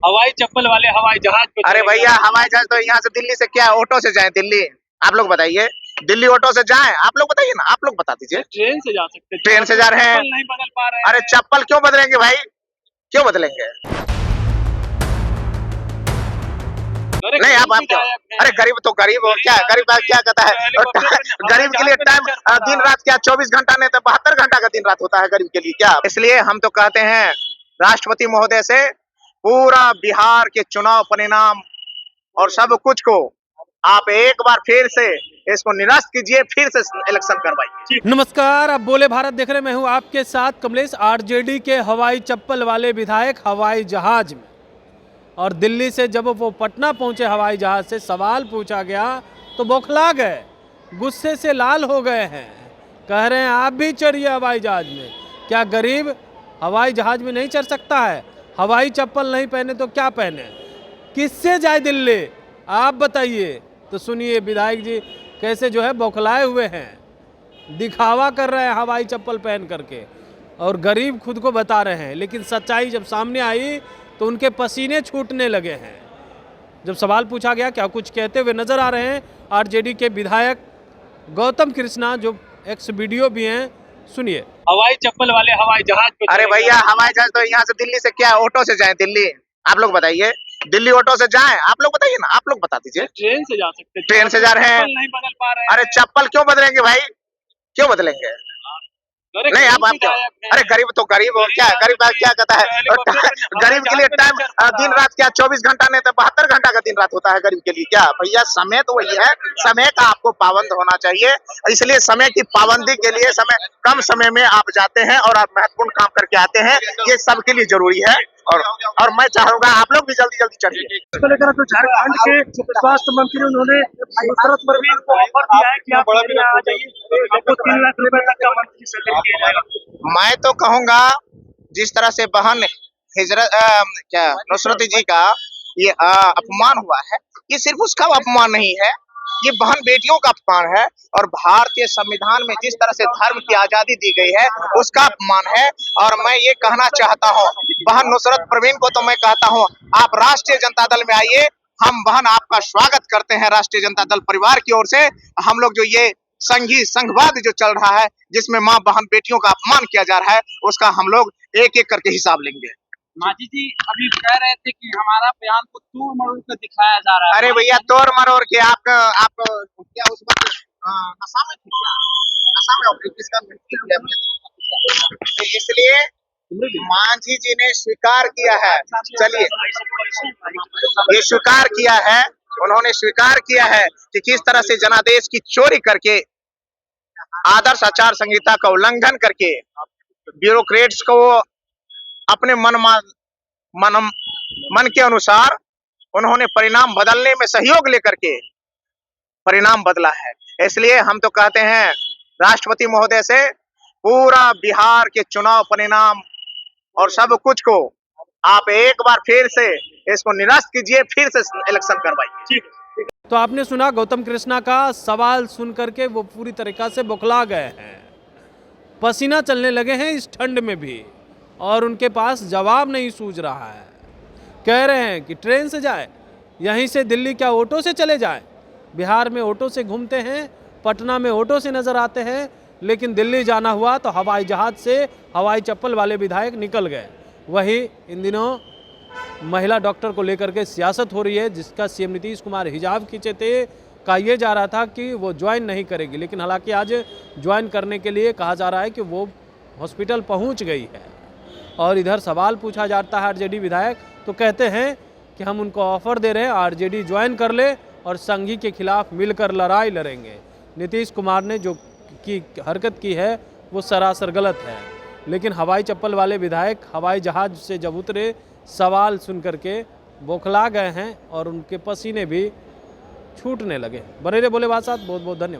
हवाई चप्पल वाले हवाई जहाज पे अरे भैया हवाई जहाज तो यहाँ से दिल्ली से क्या ऑटो से जाए दिल्ली? आप लोग बताइए, दिल्ली ऑटो से जाए? आप लोग बताइए ना, आप लोग बता दीजिए। ट्रेन से जा सकते हैं। ट्रेन से जा रहे हैं। चप्पल नहीं बदल पा रहे अरे हैं। चप्पल क्यों बदलेंगे भाई, क्यों बदलेंगे? नहीं आप क्यों? अरे गरीब तो गरीब और क्या, गरीब क्या कहता है गरीब के लिए टाइम दिन रात क्या 24 घंटा नहीं तो 72 घंटा का दिन रात होता है गरीब के लिए क्या? इसलिए हम तो कहते हैं राष्ट्रपति महोदय से पूरा बिहार के चुनाव परिणाम और सब कुछ को आप एक बार फिर से इसको निरस्त कीजिए, फिर से इलेक्शन करवाइए। नमस्कार, आप बोले भारत देख रहे हैं। मैं हूं आपके साथ कमलेश। आरजेडी के हवाई चप्पल वाले विधायक हवाई जहाज में, और दिल्ली से जब वो पटना पहुंचे हवाई जहाज से सवाल पूछा गया तो बौखला गए, गुस्से से लाल हो गए हैं। कह रहे हैं आप भी चढ़िए हवाई जहाज में। क्या गरीब हवाई जहाज में नहीं चढ़ सकता है? हवाई चप्पल नहीं पहने तो क्या पहने? किससे जाए दिल्ली, आप बताइए। तो सुनिए विधायक जी कैसे जो है बौखलाए हुए हैं, दिखावा कर रहे हैं हवाई चप्पल पहन करके, और गरीब खुद को बता रहे हैं। लेकिन सच्चाई जब सामने आई तो उनके पसीने छूटने लगे हैं। जब सवाल पूछा गया क्या कुछ कहते हुए नजर आ रहे हैं आरजेडी के विधायक गौतम कृष्णा, जो एक्स वीडियो भी हैं, सुनिए। हवाई चप्पल वाले हवाई जहाज पे। अरे भैया हवाई जहाज तो यहाँ से दिल्ली से क्या ऑटो से जाए दिल्ली? आप लोग बताइए, दिल्ली ऑटो से जाए? आप लोग बताइए ना, आप लोग बता दीजिए। ट्रेन से जा सकते हैं। ट्रेन से जा रहे हैं। चप्पल नहीं बदल पा रहे हैं। अरे चप्पल क्यों बदलेंगे भाई, क्यों बदलेंगे? नहीं आप क्यों? अरे गरीब तो गरीब और क्या, गरीब क्या कहता है गरीब के लिए टाइम दिन रात क्या 24 घंटा नहीं तो 72 घंटा का दिन रात होता है गरीब के लिए क्या? भैया समय तो वही है, समय का आपको पाबंद होना चाहिए। इसलिए समय की पाबंदी के लिए समय कम समय में आप जाते हैं और आप महत्वपूर्ण काम करके आते हैं, ये सबके लिए जरूरी है। और मैं चाहूंगा आप लोग भी जल्दी जल्दी चढ़िए। इसको लेकर जो झारखंड के स्वास्थ्य मंत्री उन्होंने नुसरत परवीन को ऑफर दिया है कि आप आ जाइए, आपको 3 लाख रुपए तक का मंथली सैलरी दिया जाएगा। मैं तो कहूंगा जिस तरह से बहन हिजरत क्या नुसरत जी का ये अपमान हुआ है, ये सिर्फ उसका अपमान नहीं है, ये बहन बेटियों का अपमान है। और भारतीय संविधान में जिस तरह से धर्म की आजादी दी गई है उसका अपमान है। और मैं ये कहना चाहता हूँ बहन नुसरत परवीन को, तो मैं कहता हूँ आप राष्ट्रीय जनता दल में आइए। हम बहन आपका स्वागत करते हैं राष्ट्रीय जनता दल परिवार की ओर से। हम लोग जो ये संघवाद जो चल रहा है जिसमें माँ बहन बेटियों का अपमान किया जा रहा है, उसका हम लोग एक एक करके हिसाब लेंगे। माजी जी अभी कह रहे थे कि हमारा बयान को तोड़ मरोड़ कर दिखाया जा रहा है। अरे भैया तोड़ मरोड़ के आप क्या उस वक्त नशा में थे क्या? नशा में किसका इसलिए मांझी जी ने स्वीकार किया है। चलिए ये स्वीकार किया है, उन्होंने स्वीकार किया है कि किस तरह से जनादेश की चोरी करके, आदर्श आचार संहिता का उल्लंघन करके, ब्यूरोक्रेट्स को अपने मन के अनुसार उन्होंने परिणाम बदलने में सहयोग लेकर के परिणाम बदला है। इसलिए हम तो कहते हैं राष्ट्रपति महोदय से पूरा बिहार के चुनाव परिणाम और सब कुछ को आप एक बार फिर से इसको निरस्त कीजिए, फिर से इलेक्शन करवाइए। तो आपने सुना गौतम कृष्णा का सवाल सुन करके वो पूरी तरीका से बौखला गए हैं, पसीना चलने लगे हैं इस ठंड में भी, और उनके पास जवाब नहीं सूझ रहा है। कह रहे हैं कि ट्रेन से जाए, यहीं से दिल्ली क्या ऑटो से चले जाए? बिहार में ऑटो से घूमते हैं, पटना में ऑटो से नज़र आते हैं, लेकिन दिल्ली जाना हुआ तो हवाई जहाज से हवाई चप्पल वाले विधायक निकल गए। वही इन दिनों महिला डॉक्टर को लेकर के सियासत हो रही है, जिसका सीएम नीतीश कुमार हिजाब खींचे थे। कहा यह जा रहा था कि वो ज्वाइन नहीं करेगी, लेकिन हालांकि आज ज्वाइन करने के लिए कहा जा रहा है कि वो हॉस्पिटल पहुंच गई है। और इधर सवाल पूछा जाता है आरजेडी विधायक, तो कहते हैं कि हम उनको ऑफर दे रहे हैं आरजेडी ज्वाइन कर ले और संघी के खिलाफ मिलकर लड़ाई लड़ेंगे। नीतीश कुमार ने जो की हरकत की है वो सरासर गलत है। लेकिन हवाई चप्पल वाले विधायक हवाई जहाज से जब उतरे, सवाल सुन करके बौखला गए हैं और उनके पसीने भी छूटने लगे। बने रहे बोले बात साथ, बहुत बहुत धन्यवाद।